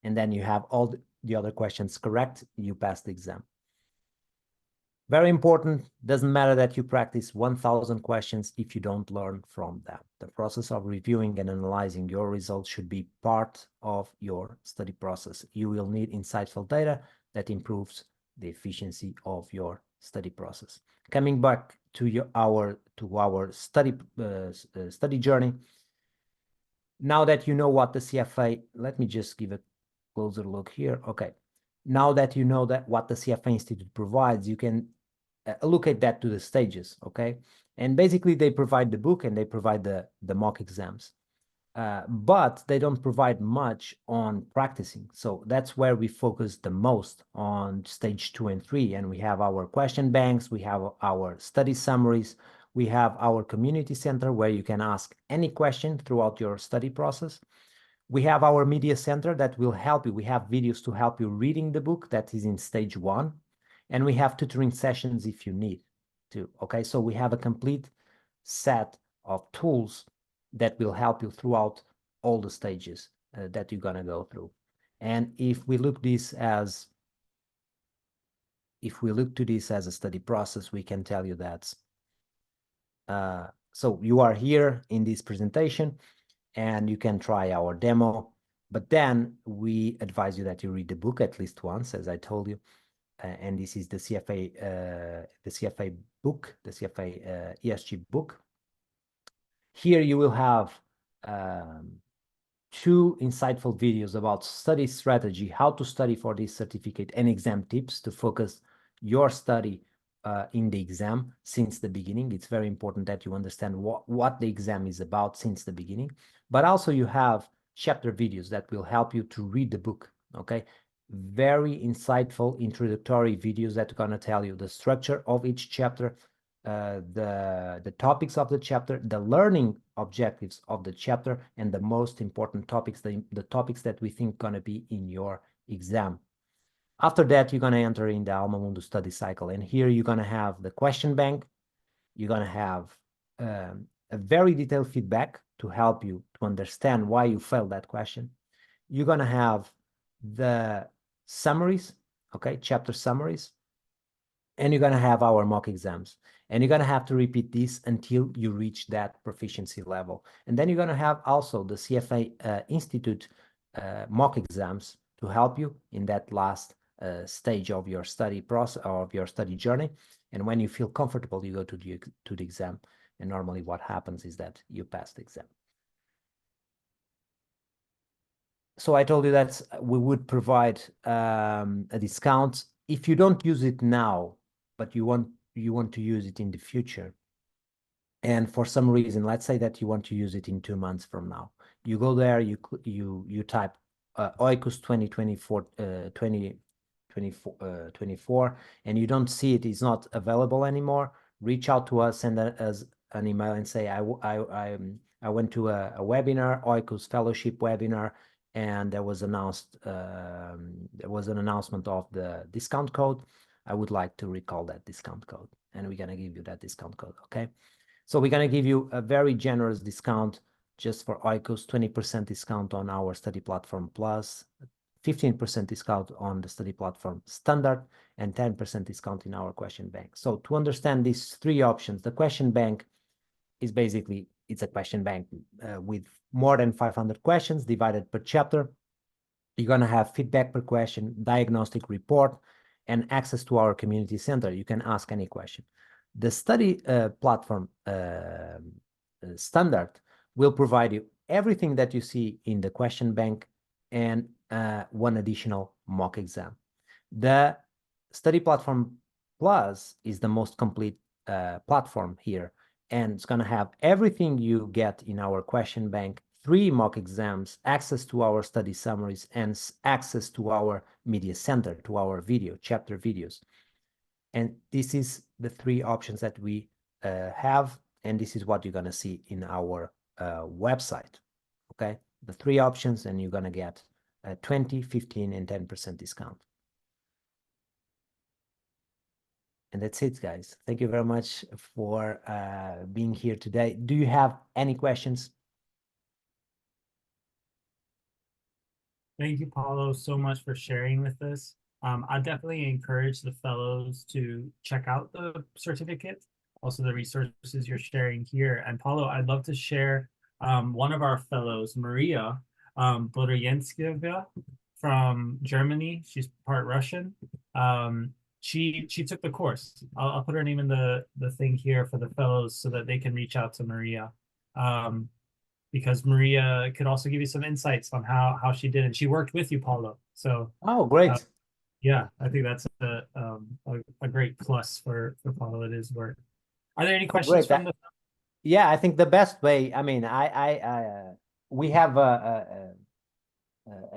and then you have all the other questions correct, you pass the exam. Very important, doesn't matter that you practice 1,000 questions if you don't learn from them. The process of reviewing and analyzing your results should be part of your study process. You will need insightful data that improves the efficiency of your study process. Coming back to our study journey. Now that you know what the CFA, let me just give a closer look here. Okay, now that you know what the CFA Institute provides, you can look at that to the stages. Okay, and basically they provide the book and they provide the mock exams. But they don't provide much on practicing. So that's where we focus the most on stage 2 and 3. And we have our question banks, we have our study summaries, we have our community center where you can ask any question throughout your study process. We have our media center that will help you. We have videos to help you reading the book, that is in stage 1. And we have tutoring sessions if you need to. Okay, so we have a complete set of tools that will help you throughout all the stages that you're going to go through. And if we look to this as a study process, we can tell you that so you are here in this presentation and you can try our demo, but then we advise you that you read the book at least once, as I told you. And this is the CFA book, the CFA ESG book. Here you will have 2 insightful videos about study strategy, how to study for this certificate, and exam tips to focus your study in the exam since the beginning. It's very important that you understand what the exam is about since the beginning. But also you have chapter videos that will help you to read the book, okay? Very insightful introductory videos that are going to tell you the structure of each chapter, the topics of the chapter, the learning objectives of the chapter, and the most important topics, the topics that we think going to be in your exam. After that, you're going to enter in the Alma Mundus study cycle. And here you're going to have the question bank. You're going to have a very detailed feedback to help you to understand why you failed that question. You're going to have the summaries, okay, chapter summaries. And you're going to have our mock exams. And you're going to have to repeat this until you reach that proficiency level. And then you're going to have also the CFA Institute mock exams to help you in that last stage of your study process, of your study journey. And when you feel comfortable, you go to the exam. And normally what happens is that you pass the exam. So I told you that we would provide a discount if you don't use it now, but you want to use it in the future. And for some reason, let's say that you want to use it in 2 months from now. You go there, you type oikos 2024, and you don't see it, it's not available anymore. Reach out to us, send us an email and say, I went to a webinar, oikos fellowship webinar, and there was an announcement of the discount code. I would like to recall that discount code, and we're going to give you that discount code, okay? So we're going to give you a very generous discount just for oikos, 20% discount on our study platform plus, 15% discount on the study platform standard, and 10% discount in our question bank. So to understand these 3 options, the question bank is basically, it's a question bank with more than 500 questions divided per chapter. You're going to have feedback per question, diagnostic report, and access to our community center. You can ask any question. The study platform standard will provide you everything that you see in the question bank and one additional mock exam. The study platform plus is the most complete platform here, and it's going to have everything you get in our question bank, 3 mock exams, access to our study summaries, and access to our media center, to our chapter videos. And this is the 3 options that we have, and this is what you're going to see in our website. Okay, the 3 options, and you're going to get 20, 15, and 10% discount. And that's it, guys. Thank you very much for being here today. Do you have any questions? Thank you, Paulo, so much for sharing with us. I definitely encourage the fellows to check out the certificate, also the resources you're sharing here. And Paulo, I'd love to share one of our fellows, Maria Boroyenskaya from Germany. She's part Russian. She took the course. I'll put her name in the thing here for the fellows so that they can reach out to Maria. Because Maria could also give you some insights on how she did, and she worked with you, Paulo. So Great. yeah, I think that's a great plus for Paulo at his work. Are there any questions from the? Yeah, I think the best way. I mean, we have a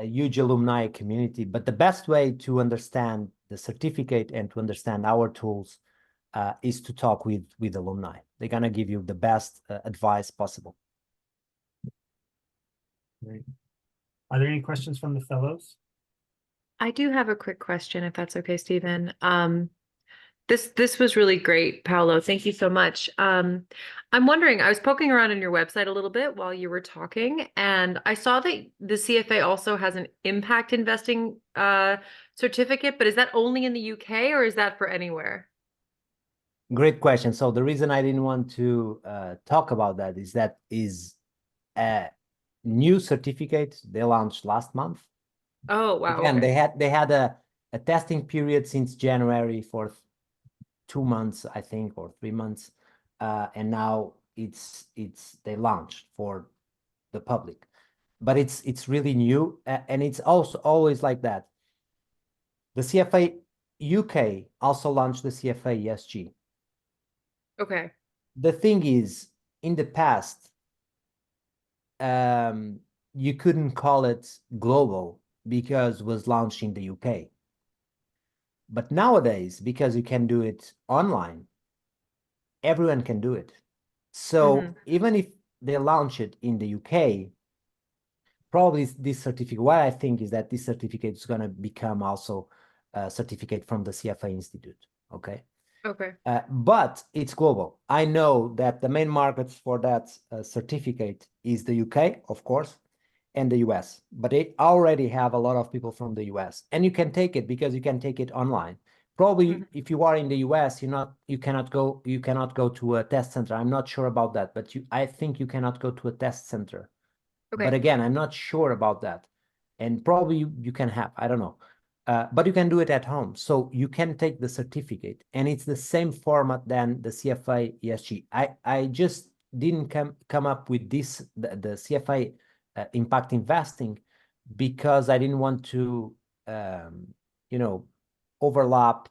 huge alumni community, but the best way to understand the certificate and to understand our tools is to talk with alumni. They're gonna give you the best advice possible. Great. Are there any questions from the fellows? I do have a quick question, if that's okay, Stephen. This was really great, Paulo. Thank you so much. I'm wondering, I was poking around on your website a little bit while you were talking, and I saw that the CFA also has an impact investing certificate, but is that only in the UK or is that for anywhere? Great question. So the reason I didn't want to talk about that is a new certificate they launched last month. Oh, wow. Again, okay. they had a testing period since January for 2 months, I think, or 3 months, and now they launched for the public, but it's really new, and it's also always like that. The CFA UK also launched the CFA ESG. Okay. The thing is, in the past, you couldn't call it global because it was launched in the UK. But nowadays, because you can do it online, everyone can do it. So even if they launch it in the UK, probably this certificate, what I think is that this certificate is going to become also a certificate from the CFA Institute. Okay. Okay. But it's global. I know that the main markets for that certificate is the UK, of course, and the US, but they already have a lot of people from the US, and you can take it because you can take it online. Probably if you are in the US, you cannot go to a test center. I'm not sure about that, but I think you cannot go to a test center. Okay. But again, I'm not sure about that. And probably you can have, I don't know. But you can do it at home. So you can take the certificate, and it's the same format than the CFA ESG. I just didn't come up with this, the CFA Impact Investing, because I didn't want to, overlap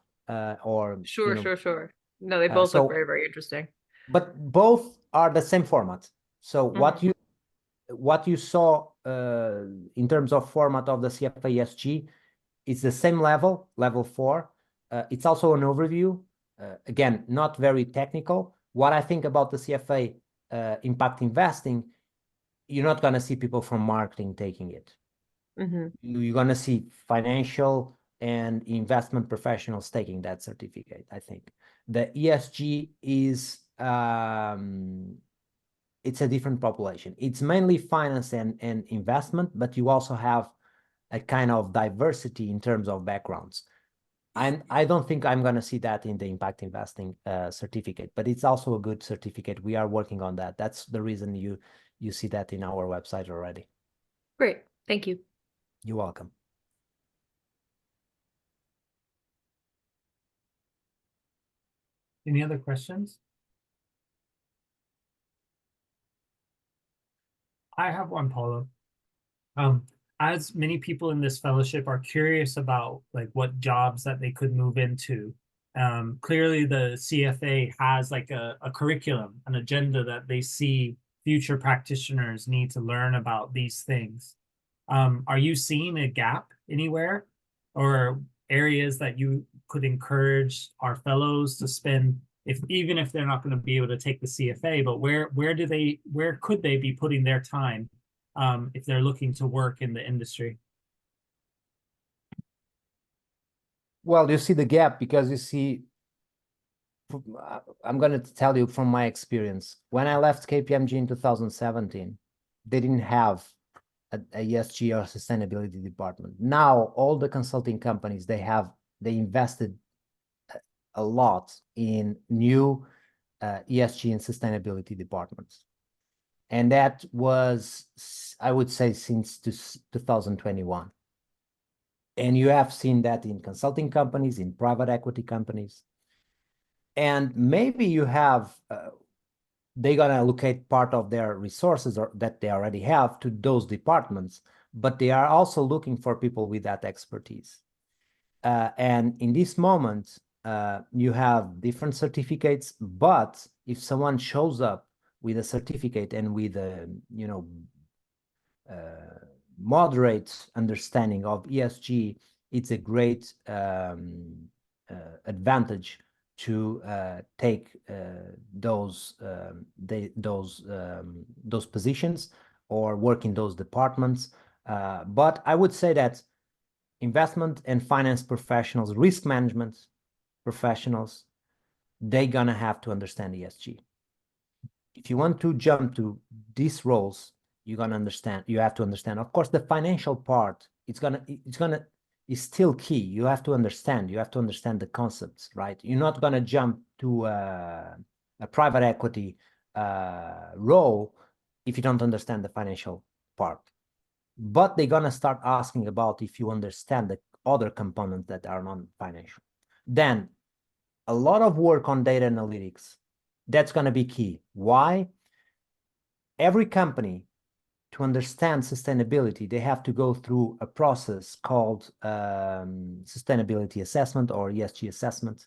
or. Sure. No, they both look very, very interesting. But both are the same format. So what you saw in terms of format of the CFA ESG, it's the same level 4. It's also an overview. Again, not very technical. What I think about the CFA Impact Investing, you're not going to see people from marketing taking it. You're going to see financial and investment professionals taking that certificate, I think. The ESG is, it's a different population. It's mainly finance and investment, but you also have a kind of diversity in terms of backgrounds. And I don't think I'm going to see that in the impact investing certificate, but it's also a good certificate. We are working on that. That's the reason you see that in our website already. Great. Thank you. You're welcome. Any other questions? I have one, Paulo. As many people in this fellowship are curious about like what jobs that they could move into, clearly the CFA has like a curriculum, an agenda that they see future practitioners need to learn about these things. Are you seeing a gap anywhere or areas that you could encourage our fellows to spend, if even if they're not going to be able to take the CFA, but where could they be putting their time if they're looking to work in the industry? Well, you see the gap because you see, I'm going to tell you from my experience. When I left KPMG in 2017, they didn't have a ESG or sustainability department. Now, all the consulting companies, they invested a lot in new ESG and sustainability departments. And that was, I would say, since 2021. And you have seen that in consulting companies, in private equity companies. And maybe you have, they're going to allocate part of their resources or that they already have to those departments, but they are also looking for people with that expertise. And in this moment, you have different certificates, but if someone shows up with a certificate and with a, moderate understanding of ESG, it's a great advantage to take those positions or work in those departments. But I would say that investment and finance professionals, risk management professionals, they're gonna have to understand ESG. If you want to jump to these roles, you have to understand, of course, the financial part, is still key. You have to understand the concepts, right? You're not gonna jump to a private equity role if you don't understand the financial part. But they're gonna start asking about if you understand the other components that are non-financial. Then a lot of work on data analytics, that's gonna be key. Why? Every company, to understand sustainability, they have to go through a process called sustainability assessment or ESG assessment,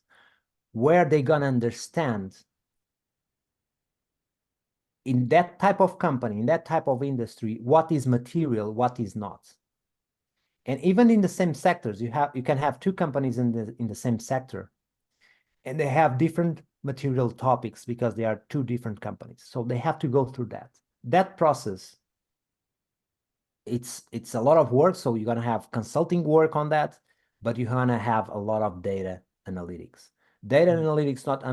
where they're gonna understand in that type of company, in that type of industry, what is material, what is not. And even in the same sectors, you can have two companies in the same sector, and they have different material topics because they are two different companies. So they have to go through that. That process, it's a lot of work. So you're gonna have consulting work on that, but you're gonna have a lot of data analytics. Data analytics not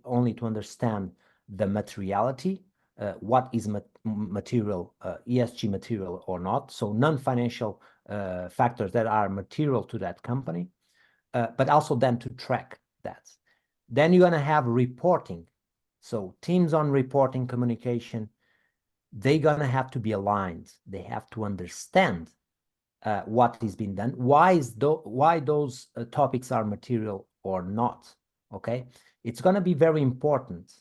only to understand the materiality, what is material, ESG material or not, so non-financial factors that are material to that company, but also then to track that. Then you're gonna have reporting. So teams on reporting communication, they're gonna have to be aligned. They have to understand what is being done, why those topics are material or not. Okay, it's gonna be very important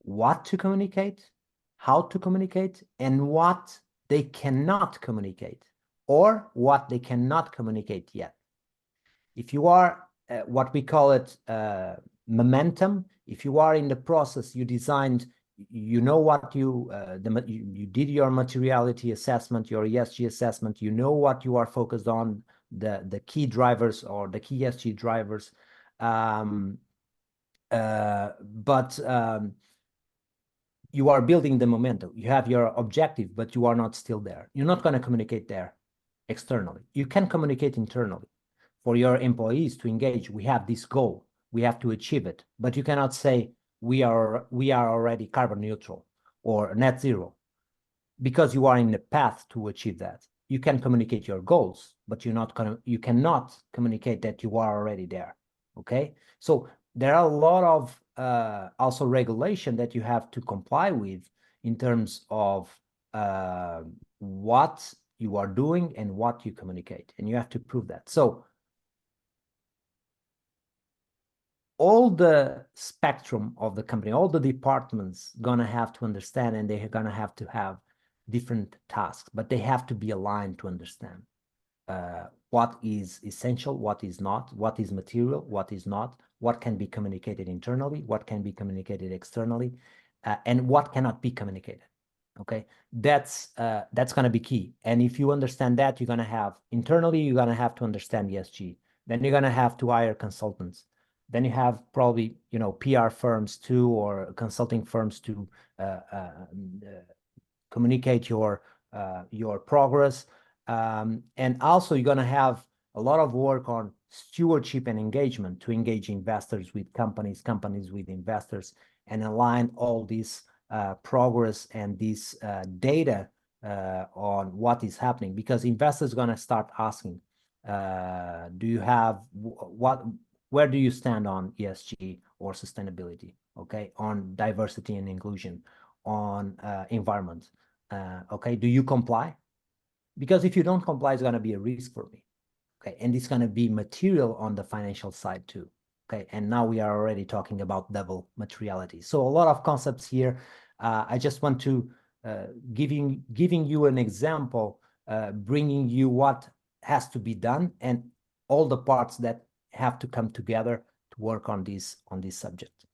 what to communicate, how to communicate, and what they cannot communicate or what they cannot communicate yet. If you are what we call it momentum, if you are in the process, you designed, you know what you did your materiality assessment, your ESG assessment, you know what you are focused on, the key drivers or the key ESG drivers, but you are building the momentum. You have your objective, but you are not still there. You're not going to communicate there externally. You can communicate internally for your employees to engage. We have this goal. We have to achieve it. But you cannot say we are already carbon neutral or net zero because you are in the path to achieve that. You can communicate your goals, but you cannot communicate that you are already there. Okay, so there are a lot of also regulation that you have to comply with in terms of what you are doing and what you communicate, and you have to prove that. So all the spectrum of the company, all the departments gonna have to understand, and they're gonna have to have different tasks, but they have to be aligned to understand what is essential, what is not, what is material, what is not, what can be communicated internally, what can be communicated externally, and what cannot be communicated. Okay, that's going to be key. And if you understand that, you're going to have internally, you're going to have to understand ESG. Then you're going to have to hire consultants. Then you have probably, you know, PR firms too, or consulting firms to communicate your progress. And also you're going to have a lot of work on stewardship and engagement to engage investors with companies, companies with investors, and align all these progress and this data on what is happening, because investors are going to start asking, do you have where do you stand on ESG or sustainability? Okay, on diversity and inclusion, on environment. Okay, do you comply? Because if you don't comply, it's going to be a risk for me. Okay, and it's going to be material on the financial side too. Okay, and now we are already talking about double materiality. So a lot of concepts here. I just want to giving you an example, bringing you what has to be done and all the parts that have to come together to work on this subject.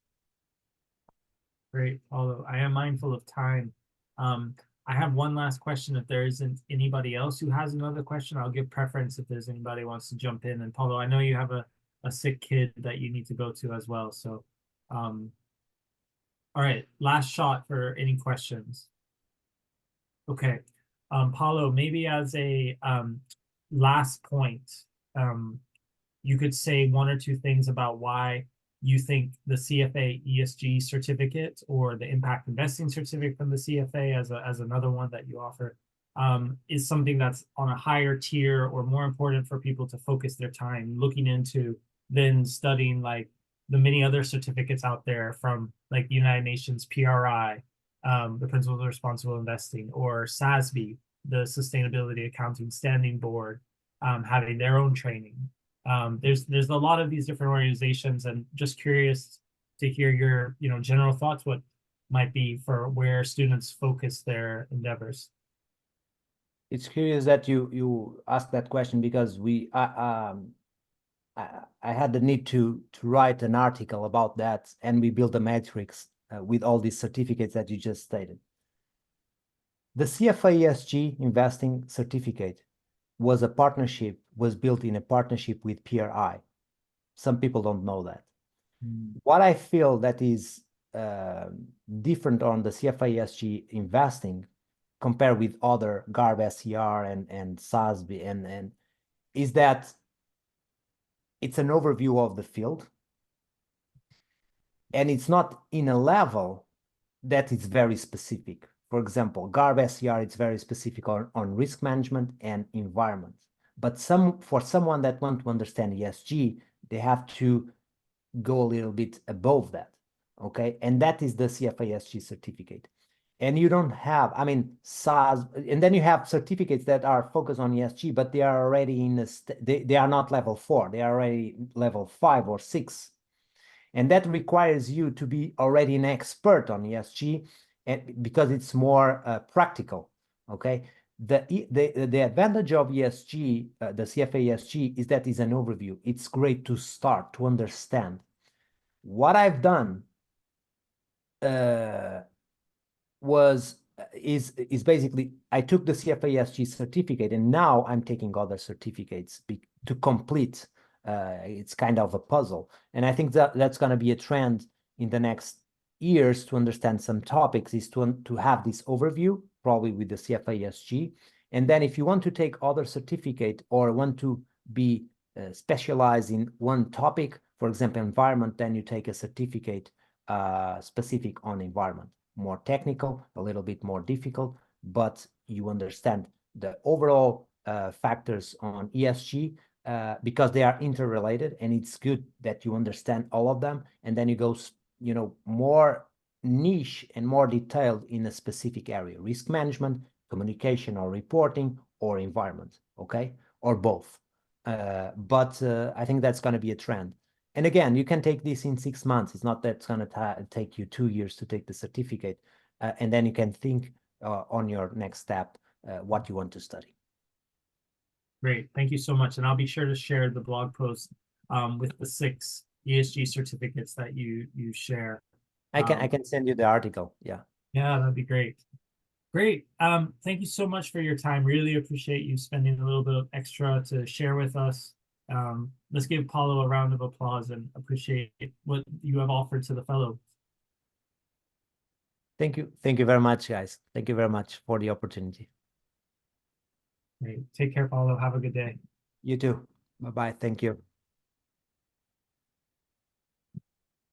Great, Paulo. I am mindful of time. I have one last question. If there isn't anybody else who has another question, I'll give preference if there's anybody who wants to jump in. And Paulo, I know you have a sick kid that you need to go to as well. So, all right, last shot for any questions. Okay, Paulo, maybe as a last point, you could say one or two things about why you think the CFA ESG certificate or the impact investing certificate from the CFA as another one that you offer is something that's on a higher tier or more important for people to focus their time looking into than studying like the many other certificates out there from like the United Nations PRI, the Principles of Responsible Investing, or SASB, the Sustainability Accounting Standing Board, having their own training. There's a lot of these different organizations, and just curious to hear your general thoughts, what might be for where students focus their endeavors. It's curious that you asked that question, because I had the need to write an article about that, and we built a matrix with all these certificates that you just stated. The CFA ESG Investing Certificate was built in a partnership with PRI. Some people don't know that. What I feel that is different on the CFA ESG Investing compared with other GARB SCR and SASB and is that it's an overview of the field, and it's not in a level that is very specific. For example, GARB SCR, it's very specific on risk management and environment. But for someone that wants to understand ESG, they have to go a little bit above that, okay? And that is the CFA ESG certificate. And you don't have, I mean, SAS, and then you have certificates that are focused on ESG, but they are already they are not level 4, they are already level 5 or 6. And that requires you to be already an expert on ESG, because it's more practical, okay? The advantage of ESG, the CFA ESG, is that it's an overview. It's great to start to understand. What I've done is basically I took the CFA ESG certificate, and now I'm taking other certificates to complete. It's kind of a puzzle, and I think that's going to be a trend in the next years to understand some topics, is to have this overview, probably with the CFA ESG. And then if you want to take other certificate or want to be specialized in one topic, for example, environment, then you take a certificate specific on environment. More technical, a little bit more difficult, but you understand the overall factors on ESG because they are interrelated, and it's good that you understand all of them, and then you go more niche and more detailed in a specific area: risk management, communication or reporting, or environment, okay, or both. But I think that's going to be a trend. And again, you can take this in 6 months. It's not that it's going to take you 2 years to take the certificate. And then you can think on your next step what you want to study. Great. Thank you so much. And I'll be sure to share the blog post with the 6 ESG certificates that you share. I can send you the article. Yeah. Yeah, that'd be great. Great. Thank you so much for your time. Really appreciate you spending a little bit of extra to share with us. Let's give Paulo a round of applause and appreciate what you have offered to the fellow. Thank you. Thank you very much, guys. Thank you very much for the opportunity. Great. Take care, Paulo. Have a good day. You too. Bye-bye. Thank you.